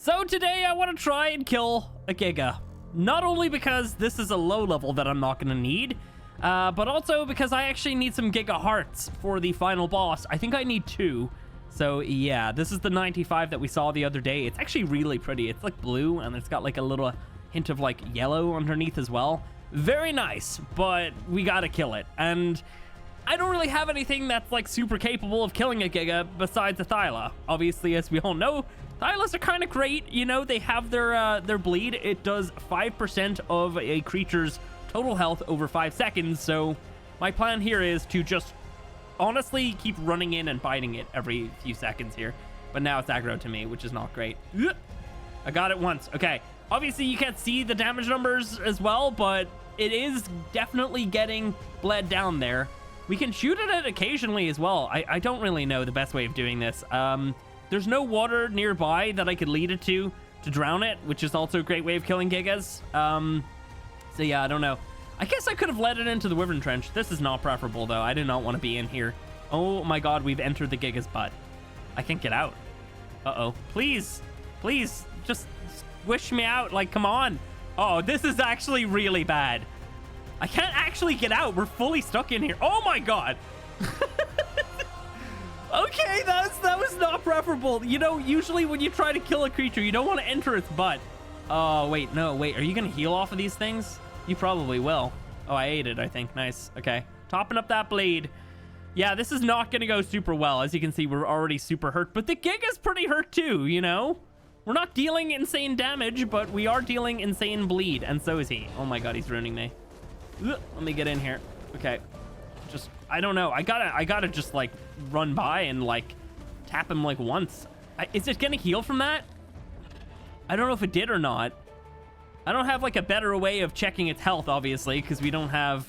So today I want to try and kill a Giga. Not only because this is a low level that I'm not going to need, but also because I actually need some Giga hearts for the final boss. I think I need 2. So yeah, this is the 95 that we saw the other day. It's actually really pretty. It's like blue and it's got like a little hint of like yellow underneath as well. Very nice, but we gotta kill it. And I don't really have anything that's like super capable of killing a Giga besides a Thyla. Obviously, as we all know, Thylas are kind of great. You know, they have their bleed. It does 5% of a creature's total health over 5 seconds. So my plan here is to just honestly keep running in and biting it every few seconds here. But now it's aggro to me, which is not great. I got it once. Okay. Obviously, you can't see the damage numbers as well, but it is definitely getting bled down there. We can shoot at it occasionally as well. I don't really know the best way of doing this. There's no water nearby that I could lead it to drown it, which is also a great way of killing Gigas. So yeah, I don't know. I guess I could have led it into the Wyvern Trench. This is not preferable, though. I do not want to be in here. Oh my god, we've entered the Giga's butt. I can't get out. Uh-oh. Please, please, just squish me out. Like, come on. Oh, this is actually really bad. I can't actually get out. We're fully stuck in here. Oh my god. Okay, that was not preferable. You know, usually when you try to kill a creature, you don't want to enter its butt. Oh, wait, no, wait. Are you going to heal off of these things? You probably will. Oh, I ate it, I think. Nice. Okay. Topping up that bleed. Yeah, this is not going to go super well. As you can see, we're already super hurt. But the Giga's pretty hurt too, you know? We're not dealing insane damage, but we are dealing insane bleed. And so is he. Oh my god, he's ruining me. Ugh, let me get in here. Okay. Just, I don't know. I gotta just, like, run by and, like, tap him, like, once. Is it gonna heal from that? I don't know if it did or not. I don't have, like, a better way of checking its health, obviously, because we don't have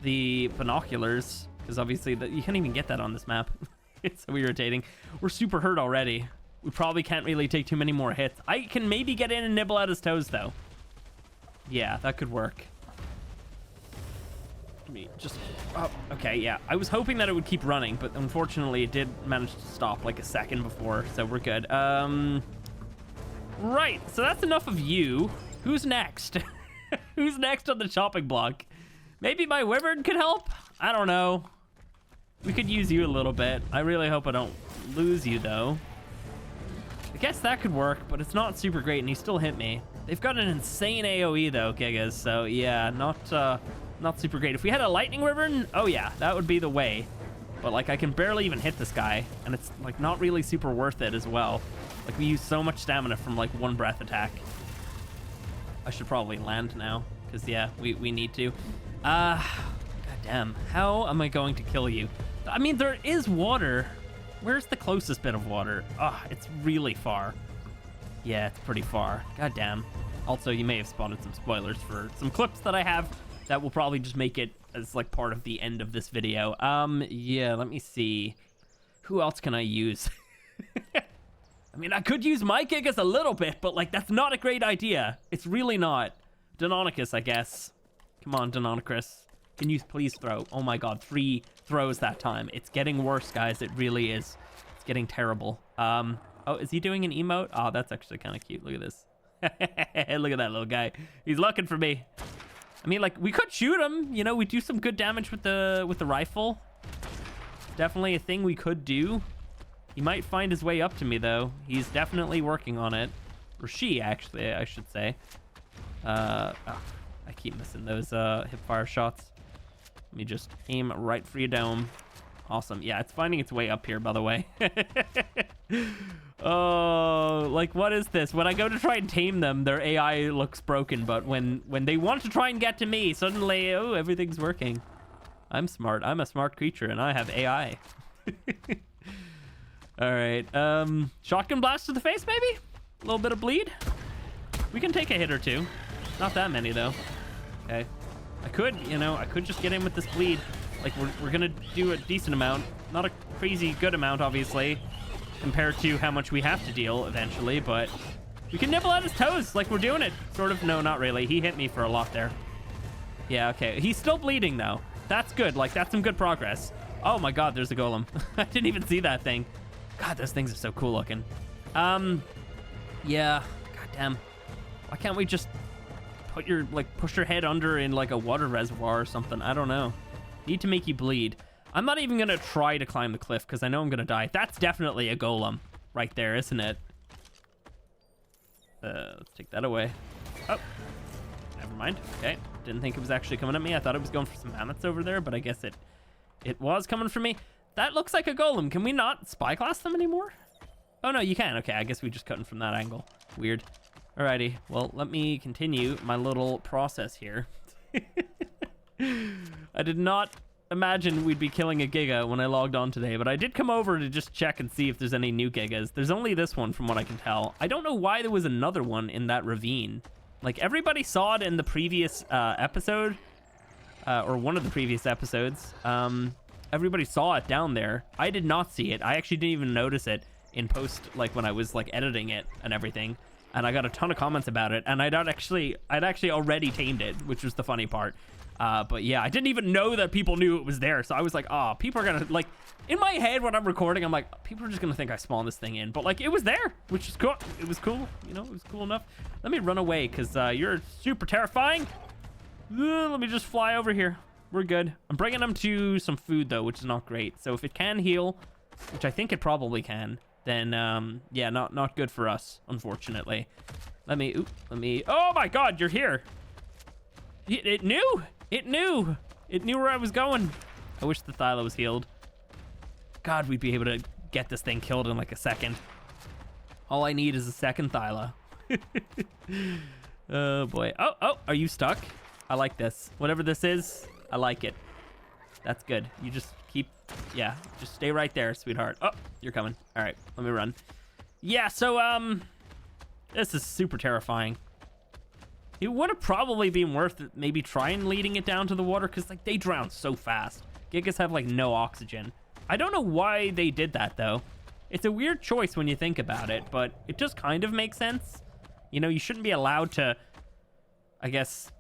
the binoculars. Because, obviously, you can't even get that on this map. It's so irritating. We're super hurt already. We probably can't really take too many more hits. I can maybe get in and nibble at his toes, though. Yeah, that could work. Let me just... Oh, okay, yeah. I was hoping that it would keep running, but unfortunately, it did manage to stop, like, a second before, so we're good. Right, so that's enough of you. Who's next? Who's next on the chopping block? Maybe my Wyvern could help? I don't know. We could use you a little bit. I really hope I don't lose you, though. I guess that could work, but it's not super great, and he still hit me. They've got an insane AoE, though, Gigas, so yeah, not super great. If we had a Lightning Wyvern, oh yeah, that would be the way. But, like, I can barely even hit this guy, and it's, like, not really super worth it as well. Like, we use so much stamina from, like, one breath attack. I should probably land now, because, yeah, we need to. God damn. How am I going to kill you? I mean, there is water. Where's the closest bit of water? Ah, it's really far. Yeah, it's pretty far. God damn. Also, you may have spotted some spoilers for some clips that I have that will probably just make it as, like, part of the end of this video. Yeah, let me see. Who else can I use? I mean, I could use my Gigas a little bit, but, like, that's not a great idea. It's really not. Deinonychus, I guess. Come on, Deinonychus. Can you please throw? Oh my god, 3 throws that time. It's getting worse, guys. It really is. It's getting terrible. Oh, is he doing an emote? Oh, that's actually kind of cute. Look at this. Look at that little guy. He's looking for me. I mean, like, we could shoot him. You know, we do some good damage with the rifle. Definitely a thing we could do. He might find his way up to me, though. He's definitely working on it. Or she, actually, I should say. Oh, I keep missing those hip-fire shots. Let me just aim right for your dome. Awesome. Yeah, it's finding its way up here, by the way. Oh, like, what is this? When I go to try and tame them, their AI looks broken, but when they want to try and get to me, suddenly, oh, everything's working. I'm smart. I'm a smart creature, and I have AI. All right. Shotgun blast to the face, maybe? A little bit of bleed? We can take a hit or two. Not that many, though. Okay. I could just get in with this bleed. Like, we're gonna do a decent amount. Not a crazy good amount, obviously, compared to how much we have to deal eventually, but we can nibble at his toes like we're doing it. Sort of. No, not really. He hit me for a lot there. Yeah, okay. He's still bleeding, though. That's good. Like, that's some good progress. Oh, my God, there's a golem. I didn't even see that thing. God, those things are so cool looking. Yeah, goddamn. Why can't we just put your, like, push your head under in, like, a water reservoir or something? I don't know. Need to make you bleed. I'm not even gonna try to climb the cliff because I know I'm gonna die. That's definitely a golem right there, isn't it? Let's take that away. Oh, never mind. Okay, didn't think it was actually coming at me. I thought it was going for some mammoths over there, but I guess it was coming for me. That looks like a golem. Can we not spyglass them anymore? Oh, no, you can. Okay, I guess we just cut in from that angle. Weird. Alrighty, well, let me continue my little process here. I did not imagine we'd be killing a Giga when I logged on today, but I did come over to just check and see if there's any new Gigas. There's only this one from what I can tell. I don't know why there was another one in that ravine. Like, everybody saw it in the previous episode, or one of the previous episodes. Everybody saw it down there. I did not see it. I actually didn't even notice it in post, like when I was like editing it and everything. And I got a ton of comments about it, and I'd actually already tamed it, which was the funny part. But yeah, I didn't even know that people knew it was there. So I was like, oh, people are gonna, like, in my head when I'm recording, I'm like, people are just gonna think I spawned this thing in. But like, it was there, which is cool. It was cool, you know, it was cool enough. Let me run away, because you're super terrifying. Let me just fly over here. We're good. I'm bringing them to some food, though, which is not great. So if it can heal, which I think it probably can, then, yeah, not good for us, unfortunately. Let me, oh my God, you're here. It knew where I was going. I wish the Thyla was healed. God, we'd be able to get this thing killed in like a second. All I need is a second Thyla. Oh boy. Oh, are you stuck? I like this. Whatever this is, I like it. That's good. You just keep, yeah, just stay right there, sweetheart. Oh, you're coming. All right, let me run. Yeah, so, this is super terrifying. It would have probably been worth it, maybe trying leading it down to the water, because, like, they drown so fast. Gigas have, like, no oxygen. I don't know why they did that, though. It's a weird choice when you think about it, but it just kind of makes sense. You know, you shouldn't be allowed to, I guess...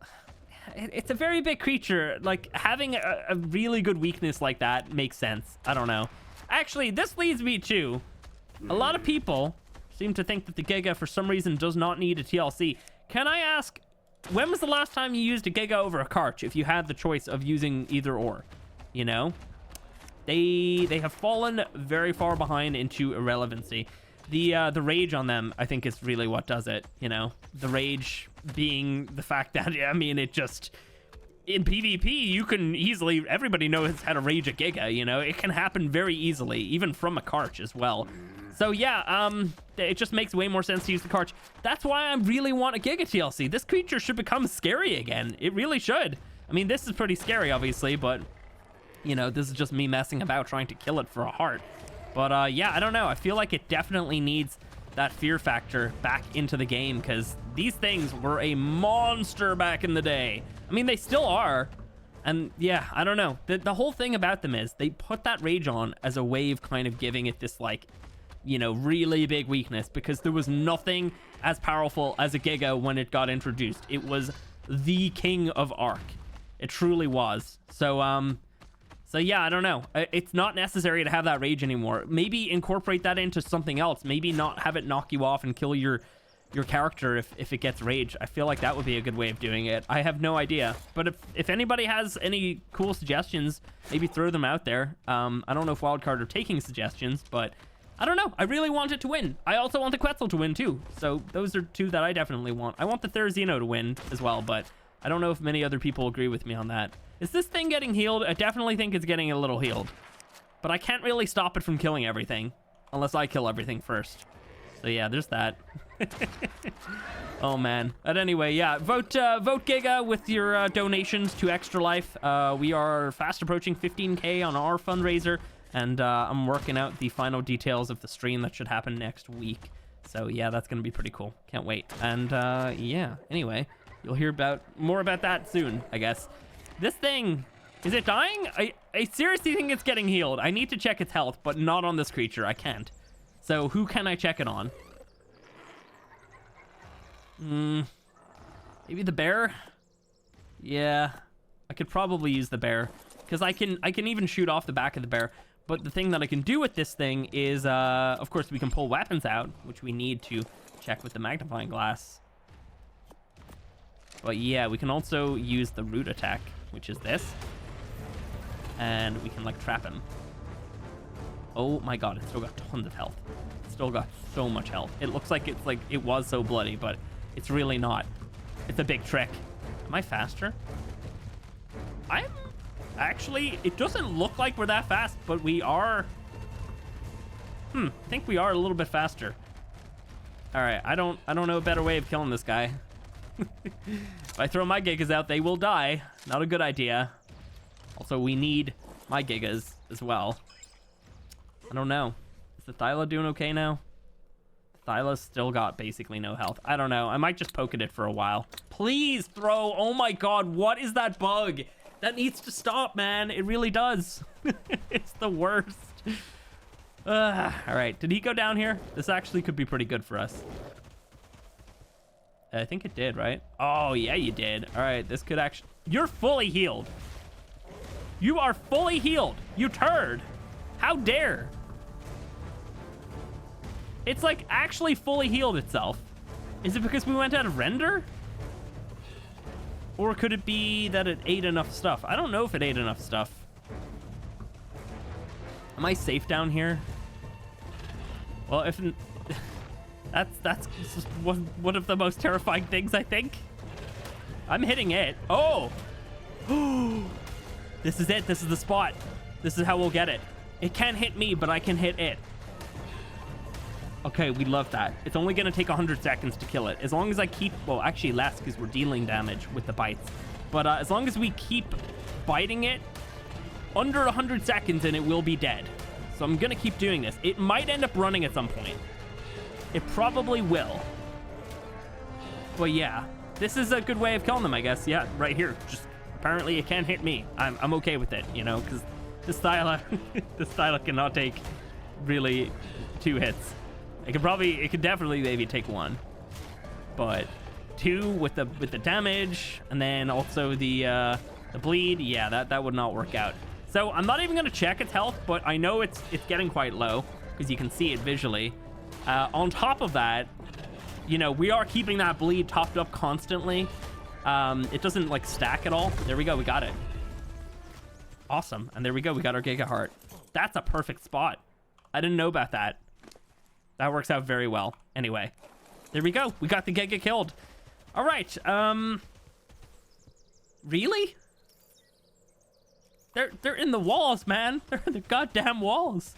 It's a very big creature. Like, having a really good weakness like that makes sense. I don't know. Actually, this leads me to... A lot of people seem to think that the Giga, for some reason, does not need a TLC. Can I ask, when was the last time you used a Giga over a Karch, if you had the choice of using either or? You know? They have fallen very far behind into irrelevancy. The rage on them, I think, is really what does it, you know? The rage being the fact that, I mean, it just... In PvP, you can easily... Everybody knows how to rage a Giga, you know? It can happen very easily, even from a Karch as well. So, yeah, it just makes way more sense to use the Karch. That's why I really want a Giga TLC. This creature should become scary again. It really should. I mean, this is pretty scary, obviously, but... You know, this is just me messing about trying to kill it for a heart. But, yeah, I don't know. I feel like it definitely needs that fear factor back into the game, because these things were a monster back in the day. I mean, they still are. And, yeah, I don't know. The whole thing about them is they put that rage on as a way of kind of giving it this, like, you know, really big weakness, because there was nothing as powerful as a Giga when it got introduced. It was the king of ARK. It truly was. So yeah, I don't know. It's not necessary to have that rage anymore. Maybe incorporate that into something else. Maybe not have it knock you off and kill your character if it gets rage. I feel like that would be a good way of doing it. I have no idea. But if anybody has any cool suggestions, maybe throw them out there. I don't know if Wildcard are taking suggestions, but I don't know. I really want it to win. I also want the Quetzal to win too. So those are two that I definitely want. I want the Therizino to win as well, but I don't know if many other people agree with me on that. Is this thing getting healed? I definitely think it's getting a little healed. But I can't really stop it from killing everything. Unless I kill everything first. So yeah, there's that. Oh man. But anyway, yeah. Vote Giga with your donations to Extra Life. We are fast approaching 15K on our fundraiser. And I'm working out the final details of the stream that should happen next week. So yeah, that's going to be pretty cool. Can't wait. And yeah, anyway. You'll hear more about that soon, I guess. This thing, is it dying? I seriously think it's getting healed. I need to check its health, but not on this creature. I can't. So who can I check it on? Maybe the bear? Yeah, I could probably use the bear, because I can even shoot off the back of the bear. But the thing that I can do with this thing is, of course, we can pull weapons out, which we need to check with the magnifying glass. But yeah, we can also use the root attack, which is this. And we can like trap him. Oh my god, it's still got tons of health. It's still got so much health. It looks like it's like it was so bloody, but it's really not. It's a big trick. Am I faster? I'm actually, it doesn't look like we're that fast, but we are. I think we are a little bit faster. All right, I don't know a better way of killing this guy. If I throw my Gigas out, they will die. Not a good idea. Also, we need my Gigas as well. I don't know. Is the Thyla doing okay now? Thyla's still got basically no health. I don't know. I might just poke at it for a while. Please throw. Oh my god, what is that bug? That needs to stop, man. It really does. It's the worst. All right, did he go down here? This actually could be pretty good for us. I think it did, right? Oh, yeah, you did. All right, this could actually... You're fully healed. You are fully healed. You turd. How dare. It's like actually fully healed itself. Is it because we went out of render? Or could it be that it ate enough stuff? I don't know if it ate enough stuff. Am I safe down here? Well, if... That's one of the most terrifying things, I think. I'm hitting it. Oh! This is it. This is the spot. This is how we'll get it. It can't hit me, but I can hit it. Okay, we love that. It's only going to take 100 seconds to kill it. As long as I keep... Well, actually less, because we're dealing damage with the bites. But as long as we keep biting it, under 100 seconds and it will be dead. So I'm going to keep doing this. It might end up running at some point. It probably will. But yeah, this is a good way of killing them, I guess. Yeah, right here. Just apparently it can't hit me. I'm okay with it, you know, because this Thyla cannot take really 2 hits. It could definitely maybe take 1. But 2 with the damage, and then also the bleed, yeah, that would not work out. So I'm not even gonna check its health, but I know it's getting quite low because you can see it visually. On top of that, you know, we are keeping that bleed topped up constantly. It doesn't like stack at all. There we go, we got it. Awesome, and there we go, we got our Giga Heart. That's a perfect spot. I didn't know about that. That works out very well. Anyway, there we go. We got the Giga killed. All right. Really? They're in the walls, man. They're in the goddamn walls.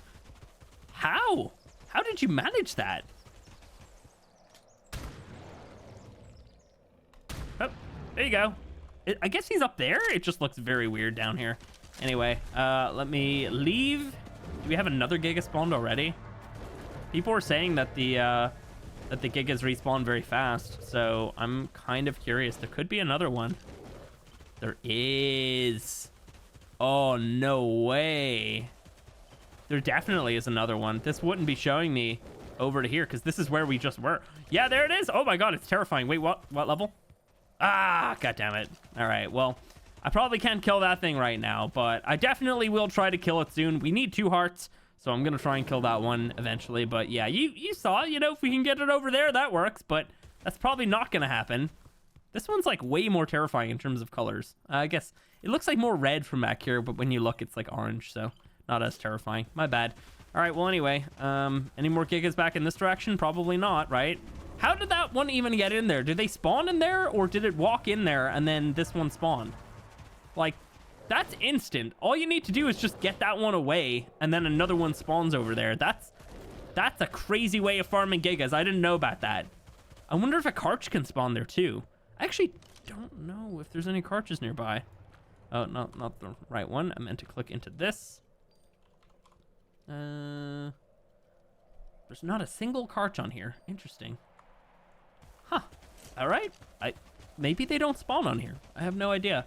How? How did you manage that? Oh, there you go. I guess he's up there. It just looks very weird down here. Anyway, let me leave. Do we have another Giga spawned already? People were saying that the Gigas respawn very fast, so I'm kind of curious. There could be another one. There is. Oh, no way. There definitely is another one. This wouldn't be showing me over to here because this is where we just were. Yeah, there it is. Oh my god, it's terrifying. Wait, what level? Ah, god damn it. All right, well, I probably can't kill that thing right now, but I definitely will try to kill it soon. We need 2 hearts. So I'm going to try and kill that one eventually. But yeah, you saw, you know, if we can get it over there, that works. But that's probably not going to happen. This one's like way more terrifying in terms of colors. I guess it looks like more red from back here, but when you look, it's like orange. So not as terrifying. My bad. All right, well, anyway, any more Gigas back in this direction? Probably not, right? How did that one even get in there? Did they spawn in there or did it walk in there and then this one spawned? Like... That's instant. All you need to do is just get that one away, and then another one spawns over there. That's a crazy way of farming Gigas. I didn't know about that. I wonder if a Karch can spawn there too. I actually don't know if there's any Karches nearby. Oh, not the right one. I meant to click into this. There's not a single Karch on here. Interesting. Huh. All right. Maybe they don't spawn on here. I have no idea.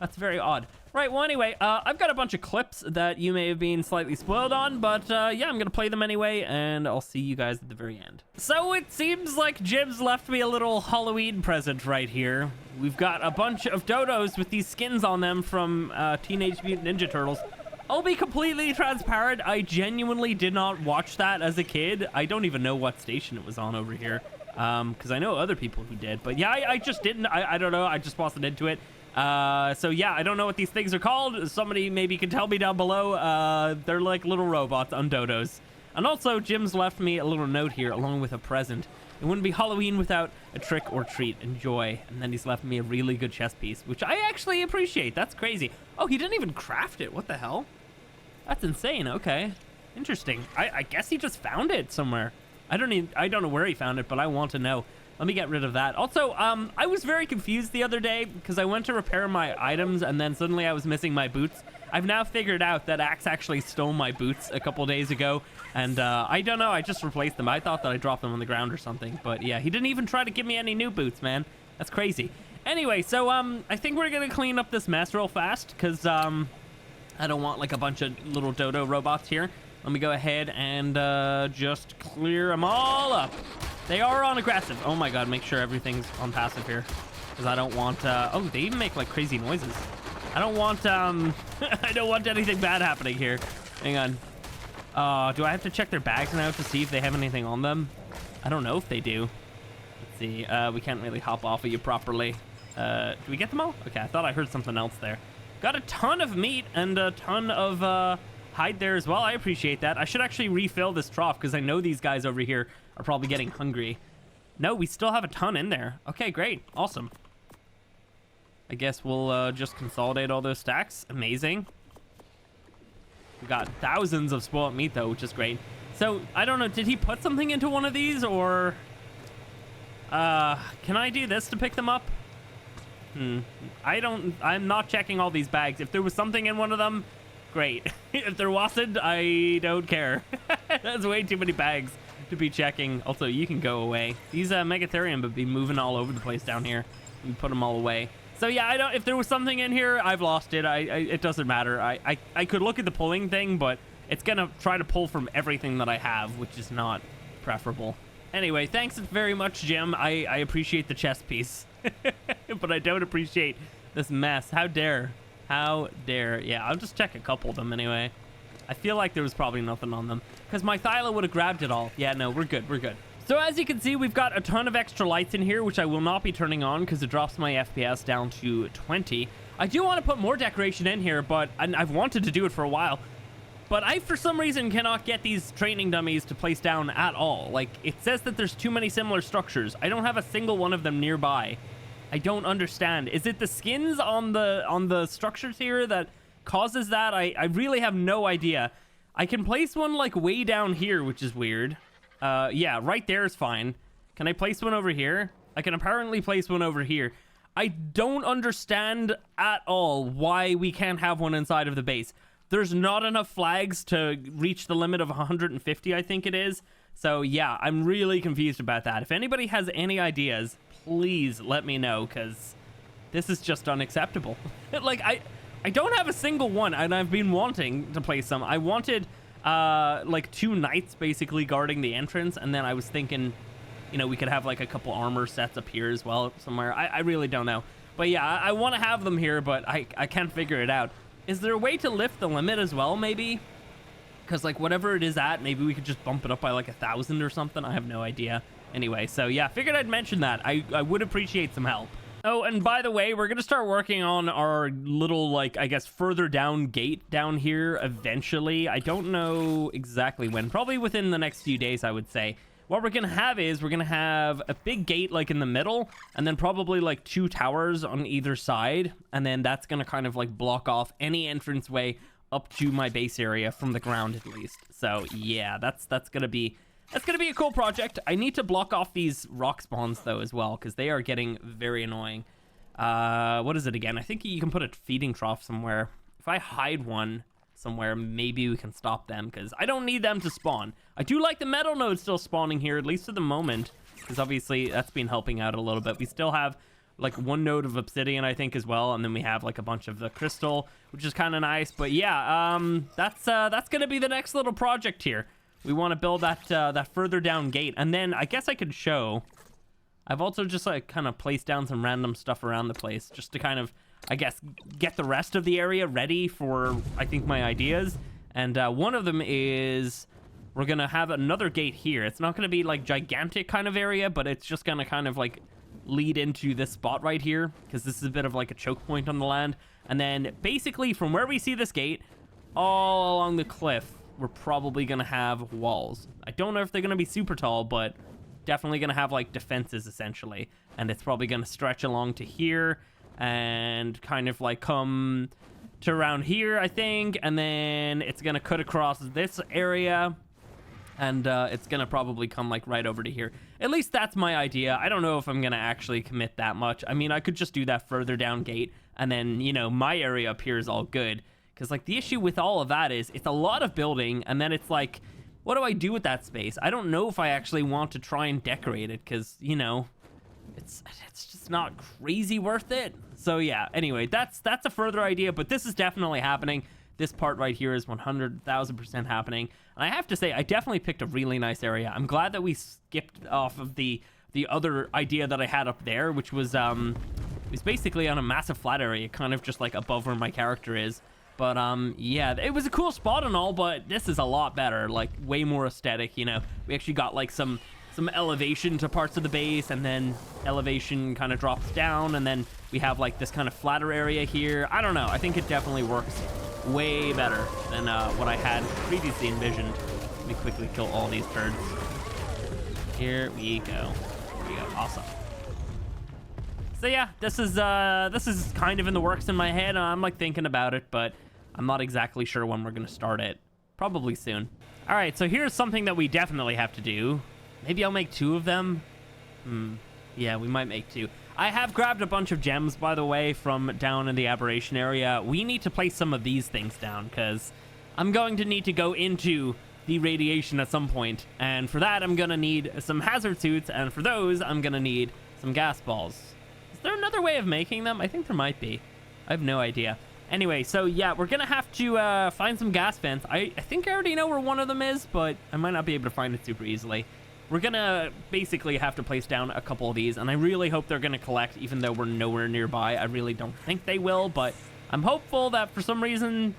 That's very odd. Right, well, anyway, I've got a bunch of clips that you may have been slightly spoiled on, but yeah, I'm gonna play them anyway, and I'll see you guys at the very end. So it seems like Jibs left me a little Halloween present right here. We've got a bunch of dodos with these skins on them from Teenage Mutant Ninja Turtles. I'll be completely transparent. I genuinely did not watch that as a kid. I don't even know what station it was on over here. Because I know other people who did. But yeah, I just didn't. I don't know. I just wasn't into it. So yeah, I don't know what these things are called. Somebody maybe can tell me down below. They're like little robots on dodos. And also, Jim's left me a little note here along with a present. It wouldn't be Halloween without a trick or treat. Enjoy. And then he's left me a really good chess piece, which I actually appreciate. That's crazy. Oh, he didn't even craft it. What the hell? That's insane. Okay. Interesting. I guess he just found it somewhere. I don't know where he found it, but I want to know. Let me get rid of that. Also, I was very confused the other day because I went to repair my items and then suddenly I was missing my boots. I've now figured out that Axe actually stole my boots a couple days ago, and I don't know, I just replaced them. I thought that I dropped them on the ground or something, but yeah, he didn't even try to give me any new boots, man. That's crazy. Anyway, so I think we're gonna clean up this mess real fast because I don't want like a bunch of little dodo robots here. Let me go ahead and just clear them all up. They are on aggressive. Oh my god, make sure everything's on passive here. Because I don't want, oh, they even make like crazy noises. I don't want, I don't want anything bad happening here. Hang on. Do I have to check their bags now to see if they have anything on them? I don't know if they do. Let's see, we can't really hop off of you properly. Do we get them all? Okay, I thought I heard something else there. Got a ton of meat and a ton of, hide there as well. I appreciate that. I should actually refill this trough because I know these guys over here are probably getting hungry. No, we still have a ton in there. Okay, great. Awesome. I guess we'll just consolidate all those stacks. Amazing. We got thousands of spoiled meat though, which is great. So, I don't know, did he put something into one of these or... can I do this to pick them up? I'm not checking all these bags. If there was something in one of them, great. If there wasn't, I don't care. That's way too many bags to be checking. Also, you can go away. These Megatherium would be moving all over the place down here. You put them all away. So yeah, if there was something in here, I've lost it. It doesn't matter. I could look at the pulling thing, but it's gonna try to pull from everything that I have, which is not preferable. Anyway, thanks very much, Jim. I appreciate the chess piece. But I don't appreciate this mess. How dare. How dare. Yeah, I'll just check a couple of them anyway. I feel like there was probably nothing on them because my Thyla would have grabbed it all. Yeah, no, we're good. We're good. So as you can see, we've got a ton of extra lights in here, which I will not be turning on because it drops my FPS down to 20. I do want to put more decoration in here, but I've wanted to do it for a while. But I, for some reason, cannot get these training dummies to place down at all. Like, it says that there's too many similar structures. I don't have a single one of them nearby. I don't understand. Is it the skins on the structures here that causes that? I really have no idea. I can place one like way down here, which is weird. Yeah, right there is fine. Can I place one over here? I can apparently place one over here. I don't understand at all why we can't have one inside of the base. There's not enough flags to reach the limit of 150, I think it is. So yeah, I'm really confused about that. If anybody has any ideas, please let me know, because this is just unacceptable. Like, I don't have a single one, and I've been wanting to place some. I wanted, like, 2 knights basically guarding the entrance, and then I was thinking, you know, we could have, like, a couple armor sets up here as well somewhere. I really don't know. But yeah, I want to have them here, but I can't figure it out. Is there a way to lift the limit as well, maybe? Because, like, whatever it is at, maybe we could just bump it up by, like, 1,000 or something. I have no idea. Anyway, so yeah, figured I'd mention that. I would appreciate some help. Oh, and by the way, we're going to start working on our little, like, I guess, further down gate down here eventually. I don't know exactly when. Probably within the next few days, I would say. What we're going to have is we're going to have a big gate, like, in the middle, and then probably, like, 2 towers on either side. And then that's going to kind of, like, block off any entranceway up to my base area from the ground, at least. So, yeah, that's going to be... That's going to be a cool project. I need to block off these rock spawns, though, as well, because they are getting very annoying. What is it again? I think you can put a feeding trough somewhere. If I hide one somewhere, maybe we can stop them, because I don't need them to spawn. I do like the metal node still spawning here, at least for the moment, because obviously that's been helping out a little bit. We still have, like, 1 node of obsidian, I think, as well, and then we have, like, a bunch of the crystal, which is kind of nice. But yeah, that's going to be the next little project here. We want to build that further down gate. And then I guess I could show... I've also just, like, kind of placed down some random stuff around the place just to kind of... I guess, get the rest of the area ready for, I think, my ideas. And one of them is we're going to have another gate here. It's not going to be like gigantic kind of area, but it's just going to kind of like lead into this spot right here, because this is a bit of like a choke point on the land. And then basically from where we see this gate all along the cliff, we're probably going to have walls. I don't know if they're going to be super tall, but definitely going to have like defenses essentially. And it's probably going to stretch along to here and kind of like come to around here, I think. And then it's going to cut across this area. And it's going to probably come like right over to here. At least that's my idea. I don't know if I'm going to actually commit that much. I mean, I could just do that further down gate. And then, you know, my area up here is all good. Because, like, the issue with all of that is it's a lot of building. And then it's like, what do I do with that space? I don't know if I actually want to try and decorate it. Because, you know, it's just not crazy worth it. So, yeah. Anyway, that's a further idea. But this is definitely happening. This part right here is 100,000% happening. And I have to say, I definitely picked a really nice area. I'm glad that we skipped off of the other idea that I had up there, which was basically on a massive flat area, kind of just like above where my character is. But yeah, it was a cool spot and all, but this is a lot better, like way more aesthetic, you know. We actually got like some elevation to parts of the base, and then elevation kind of drops down, and then we have like this kind of flatter area here. I don't know. I think it definitely works way better than what I had previously envisioned. Let me quickly kill all these turds. Here we go. Here we go. Awesome. So yeah, this is kind of in the works in my head. I'm like thinking about it, but I'm not exactly sure when we're gonna start it. Probably soon. All right, so here's something that we definitely have to do. Maybe I'll make 2 of them. Yeah, we might make 2. I have grabbed a bunch of gems, by the way, from down in the Aberration area. We need to place some of these things down, because I'm going to need to go into the radiation at some point. And for that, I'm going to need some hazard suits. And for those, I'm going to need some gas balls. Is there another way of making them? I think there might be. I have no idea. Anyway, so yeah, we're going to have to find some gas vents. I think I already know where one of them is, but I might not be able to find it super easily. We're going to basically have to place down a couple of these, and I really hope they're going to collect, even though we're nowhere nearby. I really don't think they will, but I'm hopeful that for some reason,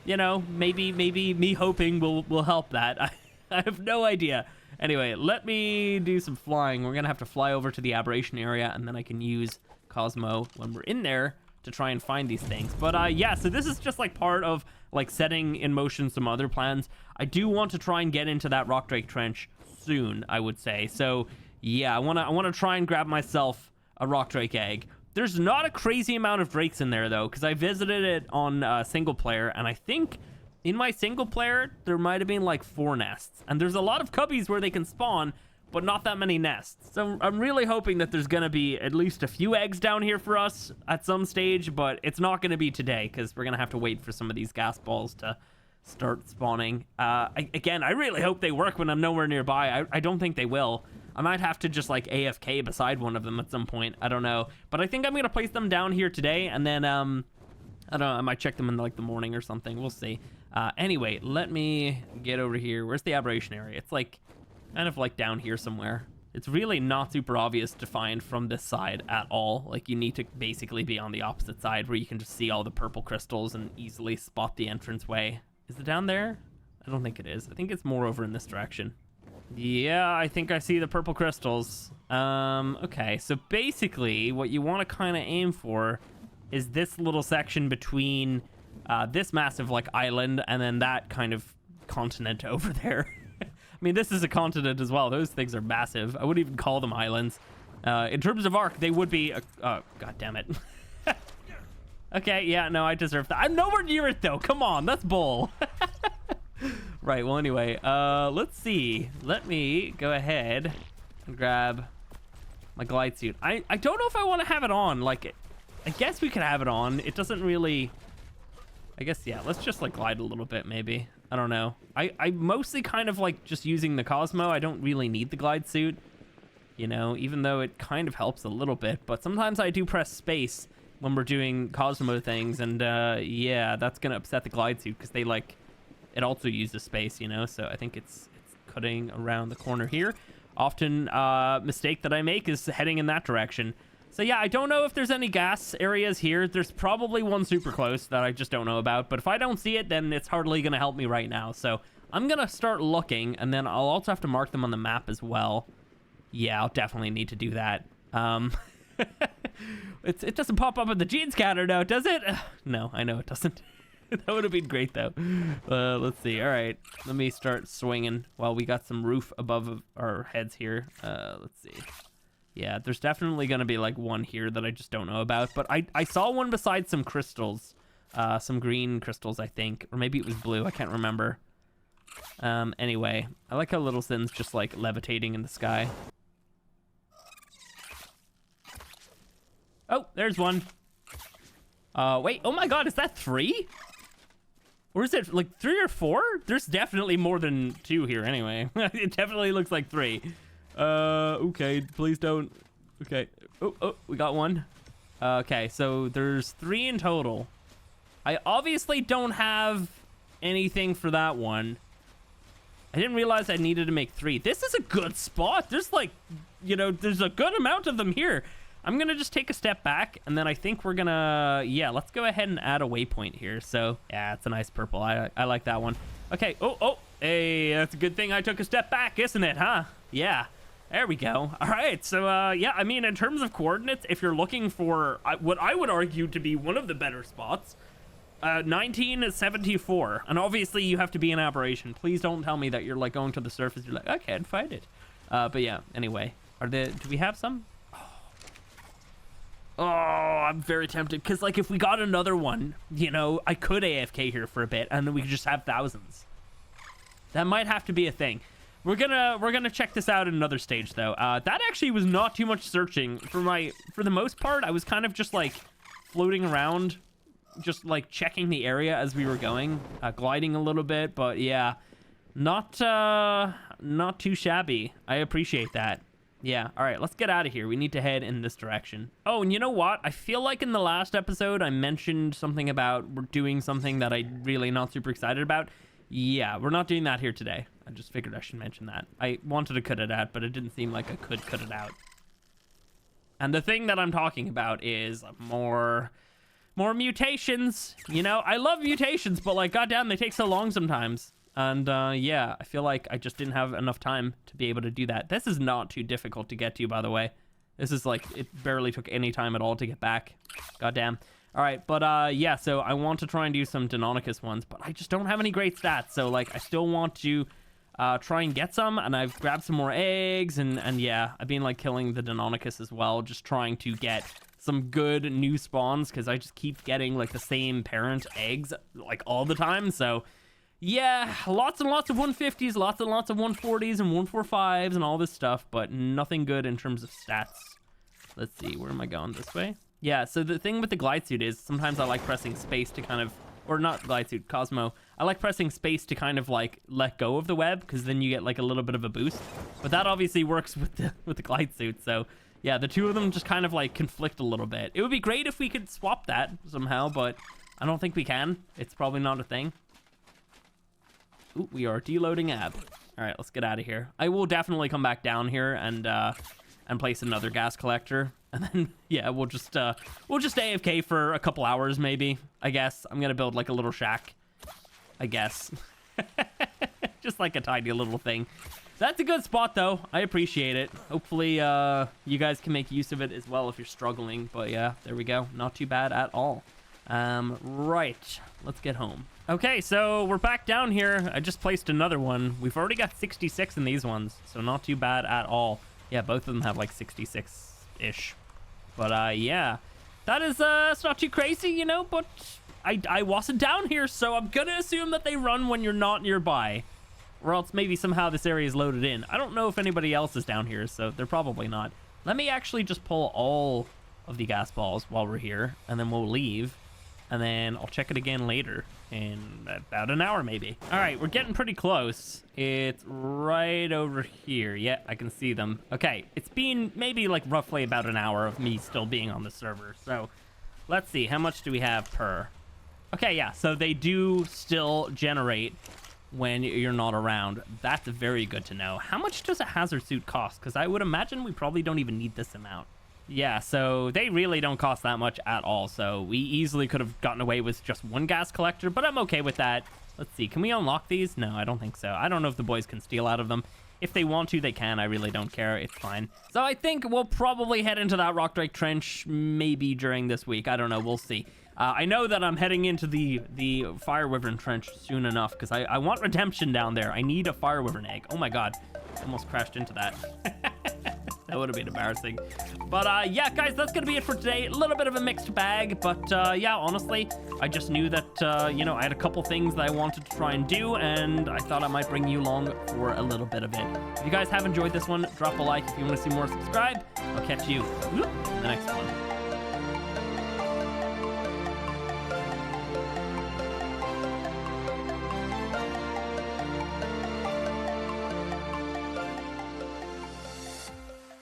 you know, maybe me hoping will help that. I have no idea. Anyway, let me do some flying. We're going to have to fly over to the Aberration area, and then I can use Cosmo when we're in there to try and find these things. But yeah, so this is just like part of like setting in motion some other plans. I do want to try and get into that Rock Drake Trench soon, I would say. So yeah, I want to try and grab myself a Rock Drake egg. There's not a crazy amount of drakes in there though, because I visited it on single player, and I think in my single player there might have been like 4 nests, and there's a lot of cubbies where they can spawn, but not that many nests. So I'm really hoping that there's gonna be at least a few eggs down here for us at some stage, but it's not gonna be today, because we're gonna have to wait for some of these gas balls to start spawning. Again, I really hope they work when I'm nowhere nearby. I don't think they will. I might have to just like AFK beside one of them at some point. I don't know, but I think I'm gonna place them down here today, and then I don't know, I might check them in like the morning or something. We'll see. Anyway, let me get over here. Where's the Aberration area? It's like kind of like down here somewhere. It's really not super obvious to find from this side at all. Like, you need to basically be on the opposite side where you can just see all the purple crystals and easily spot the entranceway. Is it down there? I don't think it is. I think it's more over in this direction. Yeah, I think I see the purple crystals. Okay, so basically what you want to kind of aim for is this little section between this massive like island and then that kind of continent over there. I mean, this is a continent as well. Those things are massive. I wouldn't even call them islands. In terms of ARK, they would be God damn it. Okay, yeah, no, I deserve that. I'm nowhere near it, though. Come on, that's bull. Right, well, anyway, let's see. Let me go ahead and grab my glide suit. I don't know if I want to have it on. Like, I guess we could have it on. It doesn't really... I guess, yeah, let's just, like, glide a little bit, maybe. I don't know. I mostly kind of like just using the Cosmo. I don't really need the glide suit, you know, even though it kind of helps a little bit. But sometimes I do press space when we're doing Cosmo things, and yeah, that's gonna upset the glide suit because they like it also uses space, you know. So I think it's cutting around the corner here. Often mistake that I make is heading in that direction. So yeah, I don't know if there's any gas areas here. There's probably one super close that I just don't know about. But if I don't see it, then it's hardly going to help me right now. So I'm going to start looking, and then I'll also have to mark them on the map as well. Yeah, I'll definitely need to do that. It doesn't pop up in the gene scanner now, does it? No, I know it doesn't. That would have been great, though. Let's see. All right, let me start swinging while we got some roof above our heads here. Let's see. Yeah, there's definitely going to be like one here that I just don't know about. But I saw one beside some crystals, some green crystals, I think. Or maybe it was blue. I can't remember. Anyway, I like how Little Sin's just like levitating in the sky. Oh, there's one. Wait, oh my god, is that 3? Or is it like 3 or 4? There's definitely more than 2 here anyway. It definitely looks like 3. Okay, please don't. Okay. Oh, we got one. Okay, so there's 3 in total. I obviously don't have anything for that one. I didn't realize I needed to make 3. This is a good spot. There's like, you know, there's a good amount of them here. I'm gonna just take a step back, and then I think we're gonna, yeah, let's go ahead and add a waypoint here. So yeah, it's a nice purple. I like that one. Okay. Oh, hey, that's a good thing I took a step back, isn't it? Huh? Yeah. There we go. All right, so yeah, I mean, in terms of coordinates, if you're looking for what I would argue to be one of the better spots, 19 is 74, and obviously you have to be an aberration. Please don't tell me that you're like going to the surface. You're like, I can't find it. But yeah, anyway, do we have some? Oh, I'm very tempted because like if we got another one, you know, I could AFK here for a bit, and then we could just have thousands. That might have to be a thing. We're gonna check this out in another stage though. That actually was not too much searching for the most part. I was kind of just like floating around, just like checking the area as we were going, gliding a little bit, but yeah, not too shabby. I appreciate that. Yeah, all right, let's get out of here. We need to head in this direction. Oh, and you know what? I feel like in the last episode I mentioned something about we're doing something that I'm really not super excited about. Yeah, we're not doing that here today. I just figured I should mention that. I wanted to cut it out, but it didn't seem like I could cut it out. And the thing that I'm talking about is more mutations. You know, I love mutations, but like, goddamn, they take so long sometimes. And yeah, I feel like I just didn't have enough time to be able to do that. This is not too difficult to get to, by the way. This is like, it barely took any time at all to get back. Goddamn. All right, but yeah, so I want to try and do some Deinonychus ones, but I just don't have any great stats. So like, I still want to try and get some, and I've grabbed some more eggs, and yeah, I've been like killing the Deinonychus as well, just trying to get some good new spawns, because I just keep getting like the same parent eggs like all the time. So yeah, lots and lots of 150s, lots and lots of 140s and 145s and all this stuff, but nothing good in terms of stats. Let's see, where am I going? This way? Yeah, so the thing with the glide suit is sometimes I like pressing space to kind of, or not glide suit, Cosmo. I like pressing space to kind of like let go of the web, because then you get like a little bit of a boost. But that obviously works with the glide suit. So yeah, the two of them just kind of like conflict a little bit. It would be great if we could swap that somehow, but I don't think we can. It's probably not a thing. Ooh, we are deloading ab. All right, let's get out of here. I will definitely come back down here and place another gas collector, and then yeah, we'll just AFK for a couple hours maybe. I guess I'm gonna build like a little shack, I guess. Just like a tiny little thing. That's a good spot though. I appreciate it. Hopefully you guys can make use of it as well if you're struggling. But yeah, there we go. Not too bad at all. Right, let's get home. Okay, so we're back down here. I just placed another one. We've already got 66 in these ones, so not too bad at all. Yeah, both of them have like 66-ish. But yeah, that is it's not too crazy, you know, but I wasn't down here, so I'm gonna assume that they run when you're not nearby, or else maybe somehow this area is loaded in. I don't know if anybody else is down here, so they're probably not. Let me actually just pull all of the gas balls while we're here, and then we'll leave, and then I'll check it again later in about an hour maybe. All right, we're getting pretty close. It's right over here. Yeah, I can see them. Okay, it's been maybe like roughly about an hour of me still being on the server. So let's see, how much do we have per? Okay, yeah, so they do still generate when you're not around. That's very good to know. How much does a hazard suit cost? Because I would imagine we probably don't even need this amount. Yeah, so they really don't cost that much at all. So we easily could have gotten away with just one gas collector, but I'm okay with that. Let's see. Can we unlock these? No, I don't think so. I don't know if the boys can steal out of them. If they want to, they can. I really don't care. It's fine. So I think we'll probably head into that Rock Drake Trench maybe during this week. I don't know. We'll see. I know that I'm heading into the Fire Wyvern Trench soon enough because I want redemption down there. I need a Fire Wyvern egg. Oh my god. Almost crashed into that. That would have been embarrassing. But yeah, guys, that's going to be it for today. A little bit of a mixed bag. But yeah, honestly, I just knew that, you know, I had a couple things that I wanted to try and do. And I thought I might bring you along for a little bit of it. If you guys have enjoyed this one, drop a like. If you want to see more, subscribe. I'll catch you in the next one.